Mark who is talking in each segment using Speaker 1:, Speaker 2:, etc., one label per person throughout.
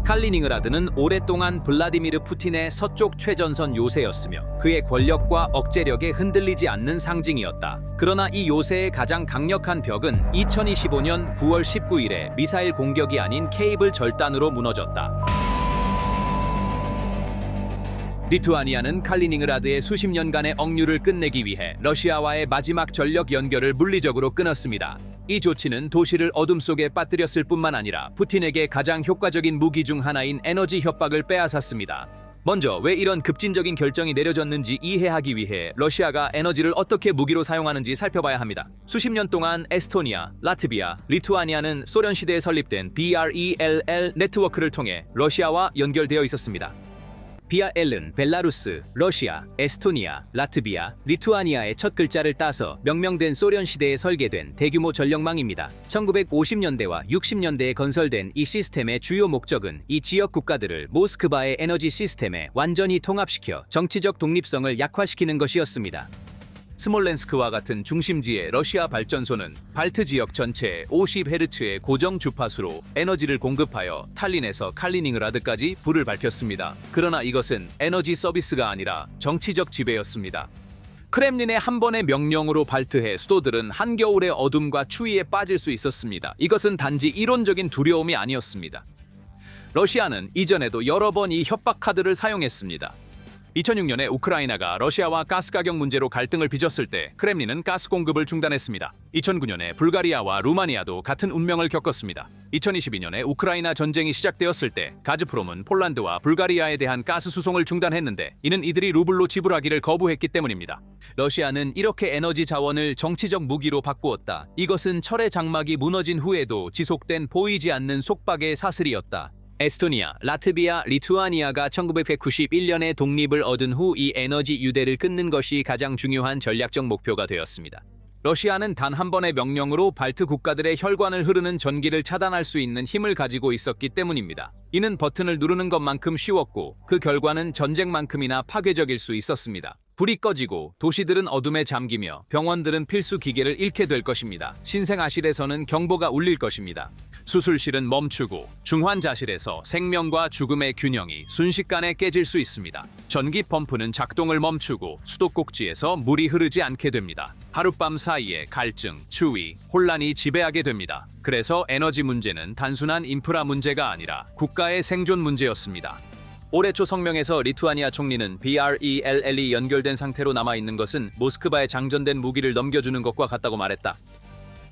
Speaker 1: 칼리닝그라드는 오랫동안 블라디미르 푸틴의 서쪽 최전선 요새였으며 그의 권력과 억제력에 흔들리지 않는 상징이었다. 그러나 이 요새의 가장 강력한 벽은 2025년 9월 19일에 미사일 공격이 아닌 케이블 절단으로 무너졌다. 리투아니아는 칼리닝그라드의 수십 년간의 억류를 끝내기 위해 러시아와의 마지막 전력 연결을 물리적으로 끊었습니다. 이 조치는 도시를 어둠 속에 빠뜨렸을 뿐만 아니라 푸틴에게 가장 효과적인 무기 중 하나인 에너지 협박을 빼앗았습니다. 먼저 왜 이런 급진적인 결정이 내려졌는지 이해하기 위해 러시아가 에너지를 어떻게 무기로 사용하는지 살펴봐야 합니다. 수십 년 동안 에스토니아, 라트비아, 리투아니아는 소련 시대에 설립된 BRELL 네트워크를 통해 러시아와 연결되어 있었습니다. BRL은 벨라루스, 러시아, 에스토니아, 라트비아, 리투아니아의 첫 글자를 따서 명명된 소련 시대에 설계된 대규모 전력망입니다. 1950년대와 60년대에 건설된 이 시스템의 주요 목적은 이 지역 국가들을 모스크바의 에너지 시스템에 완전히 통합시켜 정치적 독립성을 약화시키는 것이었습니다. 스몰렌스크와 같은 중심지의 러시아 발전소는 발트 지역 전체에 50Hz의 고정 주파수로 에너지를 공급하여 탈린에서 칼리닝그라드까지 불을 밝혔습니다. 그러나 이것은 에너지 서비스가 아니라 정치적 지배였습니다. 크렘린의 한 번의 명령으로 발트해 수도들은 한겨울의 어둠과 추위에 빠질 수 있었습니다. 이것은 단지 이론적인 두려움이 아니었습니다. 러시아는 이전에도 여러 번 이 협박 카드를 사용했습니다. 2006년에 우크라이나가 러시아와 가스 가격 문제로 갈등을 빚었을 때 크렘린은 가스 공급을 중단했습니다. 2009년에 불가리아와 루마니아도 같은 운명을 겪었습니다. 2022년에 우크라이나 전쟁이 시작되었을 때 가즈프롬은 폴란드와 불가리아에 대한 가스 수송을 중단했는데 이는 이들이 루블로 지불하기를 거부했기 때문입니다. 러시아는 이렇게 에너지 자원을 정치적 무기로 바꾸었다. 이것은 철의 장막이 무너진 후에도 지속된 보이지 않는 속박의 사슬이었다. 에스토니아, 라트비아, 리투아니아가 1991년에 독립을 얻은 후 이 에너지 유대를 끊는 것이 가장 중요한 전략적 목표가 되었습니다. 러시아는 단 한 번의 명령으로 발트 국가들의 혈관을 흐르는 전기를 차단할 수 있는 힘을 가지고 있었기 때문입니다. 이는 버튼을 누르는 것만큼 쉬웠고 그 결과는 전쟁만큼이나 파괴적일 수 있었습니다. 불이 꺼지고 도시들은 어둠에 잠기며 병원들은 필수 기계를 잃게 될 것입니다. 신생아실에서는 경보가 울릴 것입니다. 수술실은 멈추고 중환자실에서 생명과 죽음의 균형이 순식간에 깨질 수 있습니다. 전기 펌프는 작동을 멈추고 수도꼭지에서 물이 흐르지 않게 됩니다. 하룻밤 사이에 갈증, 추위, 혼란이 지배하게 됩니다. 그래서 에너지 문제는 단순한 인프라 문제가 아니라 국가의 생존 문제였습니다. 올해 초 성명에서 리투아니아 총리는 BRELL이 연결된 상태로 남아있는 것은 모스크바에 장전된 무기를 넘겨주는 것과 같다고 말했다.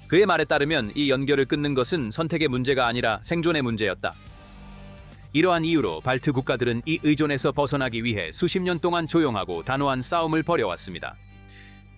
Speaker 1: 그의 말에 따르면 이 연결을 끊는 것은 선택의 문제가 아니라 생존의 문제였다. 이러한 이유로 발트 국가들은 이 의존에서 벗어나기 위해 수십 년 동안 조용하고 단호한 싸움을 벌여왔습니다.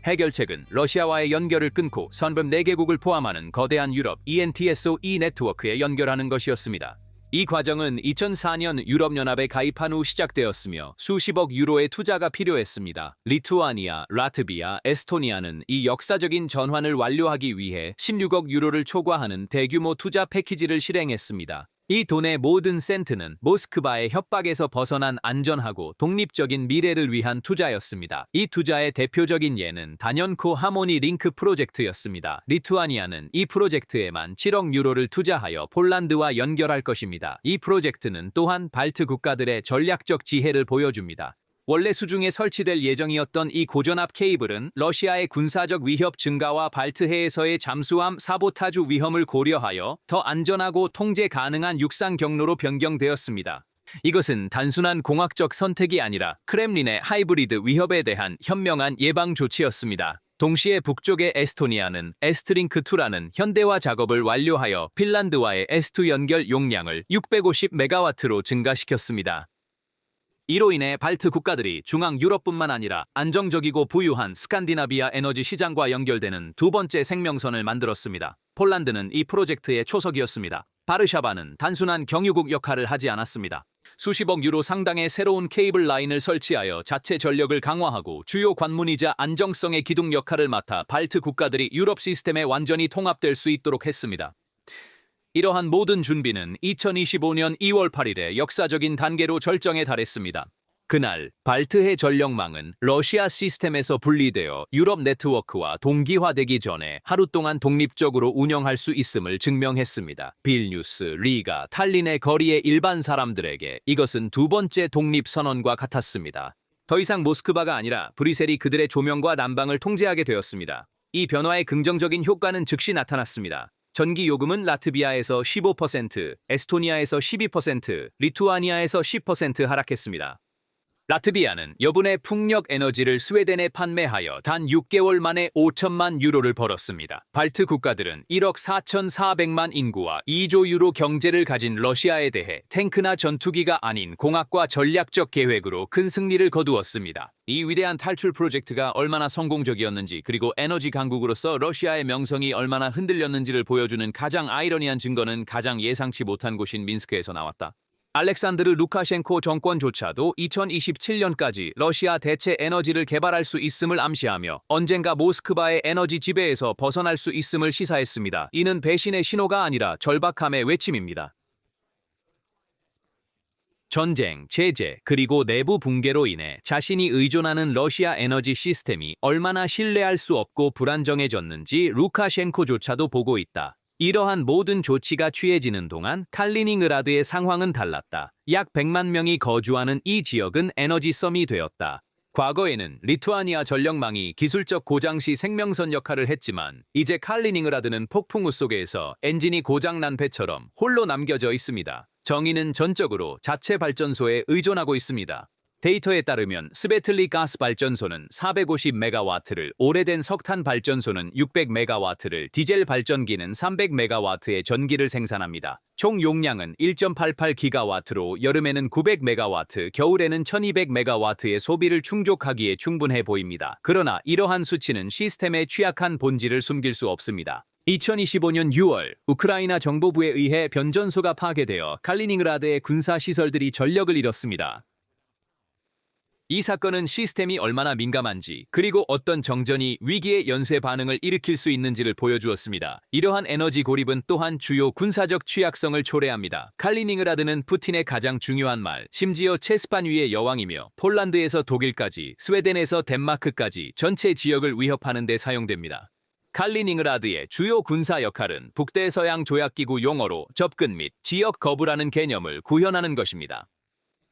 Speaker 1: 해결책은 러시아와의 연결을 끊고 선범 4개국을 포함하는 거대한 유럽 ENTSO-E 네트워크에 연결하는 것이었습니다. 이 과정은 2004년 유럽연합에 가입한 후 시작되었으며 수십억 유로의 투자가 필요했습니다. 리투아니아, 라트비아, 에스토니아는 이 역사적인 전환을 완료하기 위해 16억 유로를 초과하는 대규모 투자 패키지를 실행했습니다. 이 돈의 모든 센트는 모스크바의 협박에서 벗어난 안전하고 독립적인 미래를 위한 투자였습니다. 이 투자의 대표적인 예는 단연코 하모니 링크 프로젝트였습니다. 리투아니아는 이 프로젝트에만 7억 유로를 투자하여 폴란드와 연결할 것입니다. 이 프로젝트는 또한 발트 국가들의 전략적 지혜를 보여줍니다. 원래 수중에 설치될 예정이었던 이 고전압 케이블은 러시아의 군사적 위협 증가와 발트해에서의 잠수함 사보타주 위험을 고려하여 더 안전하고 통제 가능한 육상 경로로 변경되었습니다. 이것은 단순한 공학적 선택이 아니라 크렘린의 하이브리드 위협에 대한 현명한 예방 조치였습니다. 동시에 북쪽의 에스토니아는 에스트링크2라는 현대화 작업을 완료하여 핀란드와의 S2 연결 용량을 650메가와트로 증가시켰습니다. 이로 인해 발트 국가들이 중앙 유럽뿐만 아니라 안정적이고 부유한 스칸디나비아 에너지 시장과 연결되는 두 번째 생명선을 만들었습니다. 폴란드는 이 프로젝트의 초석이었습니다. 바르샤바는 단순한 경유국 역할을 하지 않았습니다. 수십억 유로 상당의 새로운 케이블 라인을 설치하여 자체 전력을 강화하고 주요 관문이자 안정성의 기둥 역할을 맡아 발트 국가들이 유럽 시스템에 완전히 통합될 수 있도록 했습니다. 이러한 모든 준비는 2025년 2월 8일에 역사적인 단계로 절정에 달했습니다. 그날 발트해 전력망은 러시아 시스템에서 분리되어 유럽 네트워크와 동기화되기 전에 하루 동안 독립적으로 운영할 수 있음을 증명했습니다. 빌뉴스, 리가, 탈린의 거리의 일반 사람들에게 이것은 두 번째 독립선언과 같았습니다. 더 이상 모스크바가 아니라 브뤼셀이 그들의 조명과 난방을 통제하게 되었습니다. 이 변화의 긍정적인 효과는 즉시 나타났습니다. 전기 요금은 라트비아에서 15%, 에스토니아에서 12%, 리투아니아에서 10% 하락했습니다. 라트비아는 여분의 풍력 에너지를 스웨덴에 판매하여 단 6개월 만에 5천만 유로를 벌었습니다. 발트 국가들은 1억 4,400만 인구와 2조 유로 경제를 가진 러시아에 대해 탱크나 전투기가 아닌 공학과 전략적 계획으로 큰 승리를 거두었습니다. 이 위대한 탈출 프로젝트가 얼마나 성공적이었는지, 그리고 에너지 강국으로서 러시아의 명성이 얼마나 흔들렸는지를 보여주는 가장 아이러니한 증거는 가장 예상치 못한 곳인 민스크에서 나왔다. 알렉산드르 루카셴코 정권조차도 2027년까지 러시아 대체 에너지를 개발할 수 있음을 암시하며 언젠가 모스크바의 에너지 지배에서 벗어날 수 있음을 시사했습니다. 이는 배신의 신호가 아니라 절박함의 외침입니다. 전쟁, 제재, 그리고 내부 붕괴로 인해 자신이 의존하는 러시아 에너지 시스템이 얼마나 신뢰할 수 없고 불안정해졌는지 루카셴코조차도 보고 있다. 이러한 모든 조치가 취해지는 동안 칼리닝그라드의 상황은 달랐다. 약 100만 명이 거주하는 이 지역은 에너지섬이 되었다. 과거에는 리투아니아 전력망이 기술적 고장 시 생명선 역할을 했지만 이제 칼리닝그라드는 폭풍우 속에서 엔진이 고장난 배처럼 홀로 남겨져 있습니다. 정의는 전적으로 자체 발전소에 의존하고 있습니다. 데이터에 따르면 스베틀리 가스 발전소는 450메가와트를, 오래된 석탄 발전소는 600메가와트를, 디젤 발전기는 300메가와트의 전기를 생산합니다. 총 용량은 1.88기가와트로 여름에는 900메가와트, 겨울에는 1200메가와트의 소비를 충족하기에 충분해 보입니다. 그러나 이러한 수치는 시스템의 취약한 본질을 숨길 수 없습니다. 2025년 6월 우크라이나 정보부에 의해 변전소가 파괴되어 칼리닝그라드의 군사시설들이 전력을 잃었습니다. 이 사건은 시스템이 얼마나 민감한지, 그리고 어떤 정전이 위기의 연쇄 반응을 일으킬 수 있는지를 보여주었습니다. 이러한 에너지 고립은 또한 주요 군사적 취약성을 초래합니다. 칼리닝그라드는 푸틴의 가장 중요한 말, 심지어 체스판 위의 여왕이며 폴란드에서 독일까지, 스웨덴에서 덴마크까지 전체 지역을 위협하는 데 사용됩니다. 칼리닝그라드의 주요 군사 역할은 북대서양 조약기구 용어로 접근 및 지역 거부라는 개념을 구현하는 것입니다.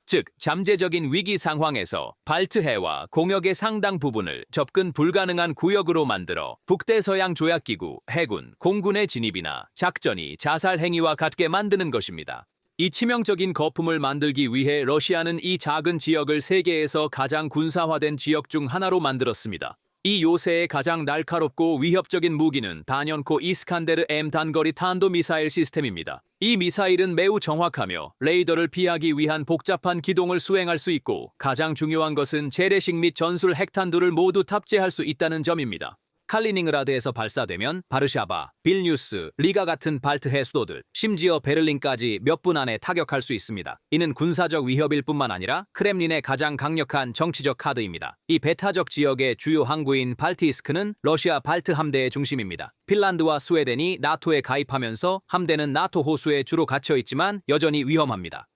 Speaker 1: 즉, 잠재적인 위기 상황에서 발트해와 공역의 상당 부분을 접근 불가능한 구역으로 만들어 북대서양 조약기구, 해군, 공군의 진입이나 작전이 자살 행위와 같게 만드는 것입니다. 이 치명적인 거품을 만들기 위해 러시아는 이 작은 지역을 세계에서 가장 군사화된 지역 중 하나로 만들었습니다. 이 요새의 가장 날카롭고 위협적인 무기는 단연코 이스칸데르 M 단거리 탄도미사일 시스템입니다. 이 미사일은 매우 정확하며 레이더를 피하기 위한 복잡한 기동을 수행할 수 있고, 가장 중요한 것은 재래식 및 전술 핵탄두를 모두 탑재할 수 있다는 점입니다. 칼리닝그라드에서 발사되면 바르샤바, 빌뉴스, 리가 같은 발트해 수도들, 심지어 베를린까지 몇 분 안에 타격할 수 있습니다. 이는 군사적 위협일 뿐만 아니라 크렘린의 가장 강력한 정치적 카드입니다. 이 배타적 지역의 주요 항구인 발티스크는 러시아 발트 함대의 중심입니다. 핀란드와 스웨덴이 나토에 가입하면서 함대는 나토 호수에 주로 갇혀 있지만 여전히 위험합니다.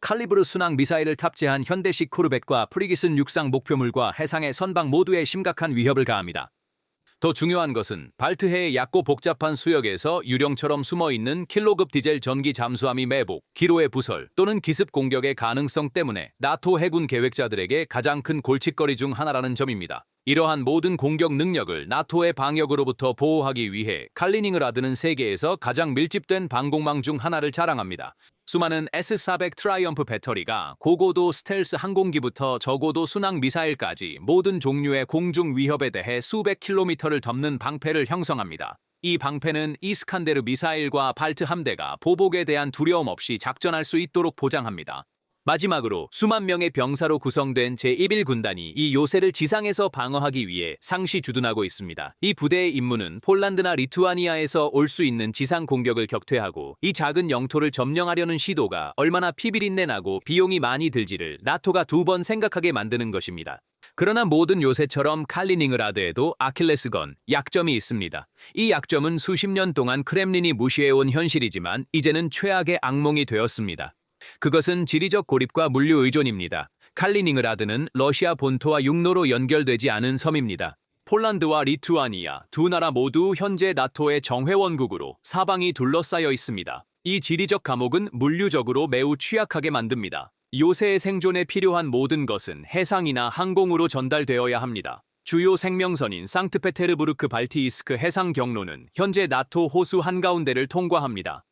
Speaker 1: 칼리브르 순항 미사일을 탑재한 현대식 코르벳과 프리기슨 육상 목표물과 해상의 선박 모두에 심각한 위협을 가합니다. 더 중요한 것은 발트해의 얕고 복잡한 수역에서 유령처럼 숨어있는 킬로급 디젤 전기 잠수함이 매복, 기로의 부설 또는 기습 공격의 가능성 때문에 나토 해군 계획자들에게 가장 큰 골칫거리 중 하나라는 점입니다. 이러한 모든 공격 능력을 나토의 방역으로부터 보호하기 위해 칼리닝그라드는 세계에서 가장 밀집된 방공망 중 하나를 자랑합니다. 수많은 S-400 트라이엄프 배터리가 고고도 스텔스 항공기부터 저고도 순항 미사일까지 모든 종류의 공중 위협에 대해 수백 킬로미터를 덮는 방패를 형성합니다. 이 방패는 이스칸데르 미사일과 발트 함대가 보복에 대한 두려움 없이 작전할 수 있도록 보장합니다. 마지막으로 수만 명의 병사로 구성된 제11군단이 이 요새를 지상에서 방어하기 위해 상시 주둔하고 있습니다. 이 부대의 임무는 폴란드나 리투아니아에서 올 수 있는 지상 공격을 격퇴하고, 이 작은 영토를 점령하려는 시도가 얼마나 피비린내 나고 비용이 많이 들지를 나토가 두 번 생각하게 만드는 것입니다. 그러나 모든 요새처럼 칼리닝그라드에도 아킬레스건, 약점이 있습니다. 이 약점은 수십 년 동안 크렘린이 무시해온 현실이지만 이제는 최악의 악몽이 되었습니다. 그것은 지리적 고립과 물류 의존입니다. 칼리닝라드는 러시아 본토와 육로로 연결되지 않은 섬입니다. 폴란드와 리투아니아 두 나라 모두 현재 나토의 정회원국으로 사방이 둘러싸여 있습니다. 이 지리적 감옥은 물류적으로 매우 취약하게 만듭니다. 요새의 생존에 필요한 모든 것은 해상이나 항공으로 전달되어야 합니다. 주요 생명선인 상트페테르부르크 발티이스크 해상 경로는 현재 나토 호수 한가운데를 통과합니다.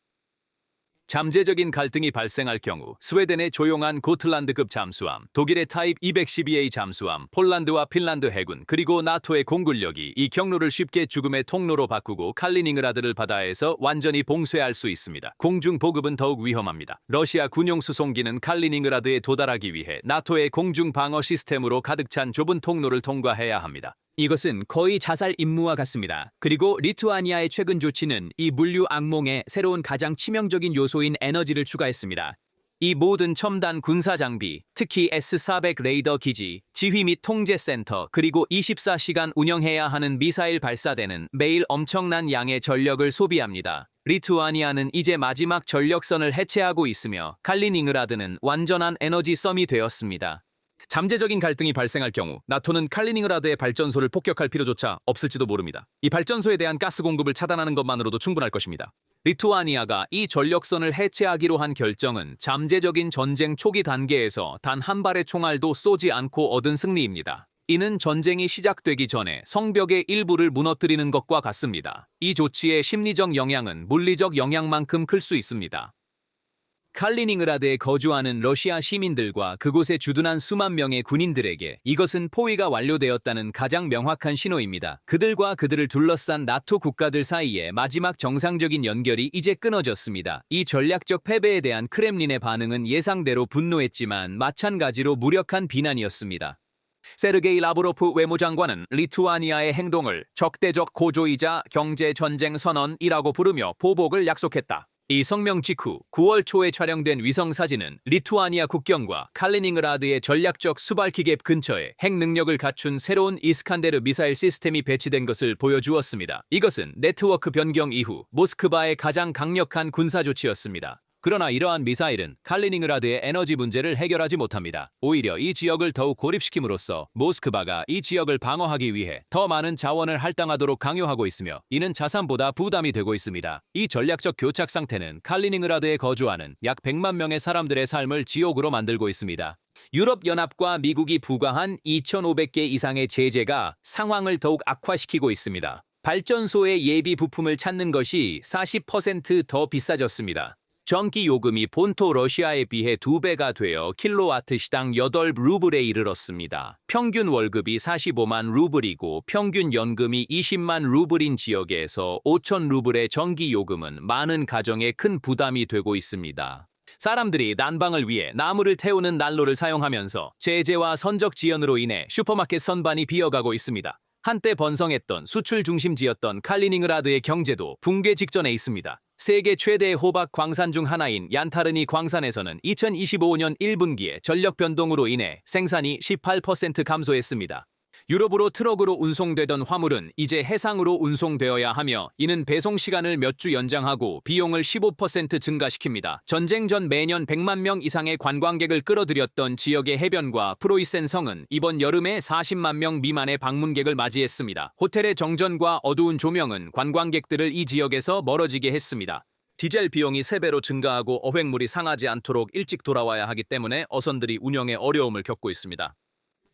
Speaker 1: 잠재적인 갈등이 발생할 경우 스웨덴의 조용한 고틀란드급 잠수함, 독일의 타입 212A 잠수함, 폴란드와 핀란드 해군, 그리고 나토의 공군력이 이 경로를 쉽게 죽음의 통로로 바꾸고 칼리닝라드를 바다에서 완전히 봉쇄할 수 있습니다. 공중 보급은 더욱 위험합니다. 러시아 군용 수송기는 칼리닝라드에 도달하기 위해 나토의 공중 방어 시스템으로 가득 찬 좁은 통로를 통과해야 합니다. 이것은 거의 자살 임무와 같습니다. 그리고 리투아니아의 최근 조치는 이 물류 악몽에 새로운 가장 치명적인 요소인 에너지를 추가했습니다. 이 모든 첨단 군사 장비, 특히 S-400 레이더 기지, 지휘 및 통제 센터, 그리고 24시간 운영해야 하는 미사일 발사대는 매일 엄청난 양의 전력을 소비합니다. 리투아니아는 이제 마지막 전력선을 해체하고 있으며 칼리닝라드는 완전한 에너지 섬이 되었습니다. 잠재적인 갈등이 발생할 경우 나토는 칼리닝라드의 발전소를 폭격할 필요조차 없을지도 모릅니다. 이 발전소에 대한 가스 공급을 차단하는 것만으로도 충분할 것입니다. 리투아니아가 이 전력선을 해체하기로 한 결정은 잠재적인 전쟁 초기 단계에서 단 한 발의 총알도 쏘지 않고 얻은 승리입니다. 이는 전쟁이 시작되기 전에 성벽의 일부를 무너뜨리는 것과 같습니다. 이 조치의 심리적 영향은 물리적 영향만큼 클 수 있습니다. 칼리닝라드에 거주하는 러시아 시민들과 그곳에 주둔한 수만 명의 군인들에게 이것은 포위가 완료되었다는 가장 명확한 신호입니다. 그들과 그들을 둘러싼 나토 국가들 사이에 마지막 정상적인 연결이 이제 끊어졌습니다. 이 전략적 패배에 대한 크렘린의 반응은 예상대로 분노했지만 마찬가지로 무력한 비난이었습니다. 세르게이 라브로프 외무장관은 리투아니아의 행동을 적대적 고조이자 경제전쟁 선언이라고 부르며 보복을 약속했다. 이 성명 직후 9월 초에 촬영된 위성 사진은 리투아니아 국경과 칼리닝라드의 전략적 수발키갭 근처에 핵 능력을 갖춘 새로운 이스칸데르 미사일 시스템이 배치된 것을 보여주었습니다. 이것은 네트워크 변경 이후 모스크바의 가장 강력한 군사 조치였습니다. 그러나 이러한 미사일은 칼리닝라드의 에너지 문제를 해결하지 못합니다. 오히려 이 지역을 더욱 고립시킴으로써 모스크바가 이 지역을 방어하기 위해 더 많은 자원을 할당하도록 강요하고 있으며 이는 자산보다 부담이 되고 있습니다. 이 전략적 교착 상태는 칼리닝라드에 거주하는 약 100만 명의 사람들의 삶을 지옥으로 만들고 있습니다. 유럽연합과 미국이 부과한 2,500개 이상의 제재가 상황을 더욱 악화시키고 있습니다. 발전소의 예비 부품을 찾는 것이 40% 더 비싸졌습니다. 전기 요금이 본토 러시아에 비해 2배가 되어 킬로와트시당 8루블에 이르렀습니다. 평균 월급이 45만 루블이고 평균 연금이 20만 루블인 지역에서 5천 루블의 전기 요금은 많은 가정에 큰 부담이 되고 있습니다. 사람들이 난방을 위해 나무를 태우는 난로를 사용하면서 제재와 선적 지연으로 인해 슈퍼마켓 선반이 비어가고 있습니다. 한때 번성했던 수출 중심지였던 칼리닝라드의 경제도 붕괴 직전에 있습니다. 세계 최대의 호박 광산 중 하나인 얀타르니 광산에서는 2025년 1분기에 전력 변동으로 인해 생산이 18% 감소했습니다. 유럽으로 트럭으로 운송되던 화물은 이제 해상으로 운송되어야 하며 이는 배송 시간을 몇 주 연장하고 비용을 15% 증가시킵니다. 전쟁 전 매년 100만 명 이상의 관광객을 끌어들였던 지역의 해변과 프로이센 성은 이번 여름에 40만 명 미만의 방문객을 맞이했습니다. 호텔의 정전과 어두운 조명은 관광객들을 이 지역에서 멀어지게 했습니다. 디젤 비용이 3배로 증가하고 어획물이 상하지 않도록 일찍 돌아와야 하기 때문에 어선들이 운영에 어려움을 겪고 있습니다.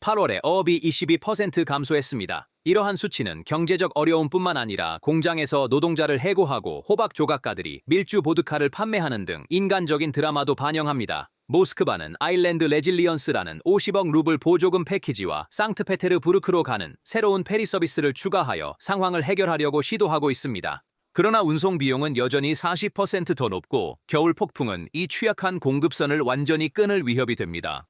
Speaker 1: 8월에 어업이 22% 감소했습니다. 이러한 수치는 경제적 어려움뿐만 아니라 공장에서 노동자를 해고하고 호박 조각가들이 밀주 보드카를 판매하는 등 인간적인 드라마도 반영합니다. 모스크바는 아일랜드 레질리언스라는 50억 루블 보조금 패키지와 상트페테르부르크로 가는 새로운 페리 서비스를 추가하여 상황을 해결하려고 시도하고 있습니다. 그러나 운송 비용은 여전히 40% 더 높고 겨울 폭풍은 이 취약한 공급선을 완전히 끊을 위협이 됩니다.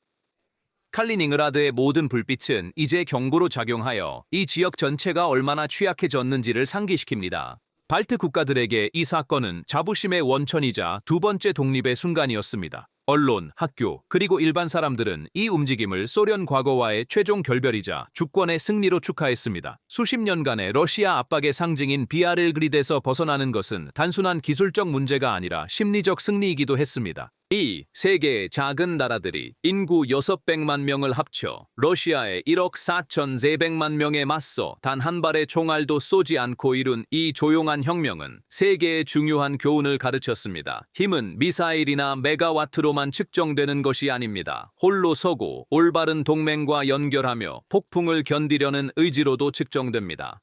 Speaker 1: 칼리닝라드의 모든 불빛은 이제 경고로 작용하여 이 지역 전체가 얼마나 취약해졌는지를 상기시킵니다. 발트 국가들에게 이 사건은 자부심의 원천이자 두 번째 독립의 순간이었습니다. 언론, 학교, 그리고 일반 사람들은 이 움직임을 소련 과거와의 최종 결별이자 주권의 승리로 축하했습니다. 수십 년간의 러시아 압박의 상징인 비아렐그리드에서 벗어나는 것은 단순한 기술적 문제가 아니라 심리적 승리이기도 했습니다. 이 세 개의 작은 나라들이 인구 600만 명을 합쳐 러시아의 1억 4,400만 명에 맞서 단 한 발의 총알도 쏘지 않고 이룬 이 조용한 혁명은 세계에 중요한 교훈을 가르쳤습니다. 힘은 미사일이나 메가와트로만 측정되는 것이 아닙니다. 홀로 서고 올바른 동맹과 연결하며 폭풍을 견디려는 의지로도 측정됩니다.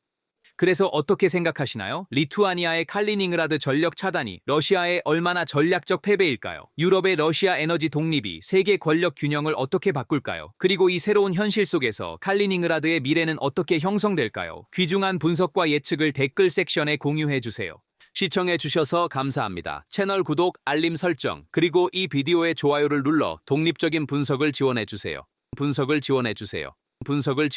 Speaker 1: 그래서 어떻게 생각하시나요? 리투아니아의 칼리닝그라드 전력 차단이 러시아의 얼마나 전략적 패배일까요? 유럽의 러시아 에너지 독립이 세계 권력 균형을 어떻게 바꿀까요? 그리고 이 새로운 현실 속에서 칼리닝그라드의 미래는 어떻게 형성될까요? 귀중한 분석과 예측을 댓글 섹션에 공유해 주세요. 시청해 주셔서 감사합니다. 채널 구독, 알림 설정, 그리고 이 비디오의 좋아요를 눌러 독립적인 분석을 지원해 주세요. 분석을 지원해 주세요. 분석을 지원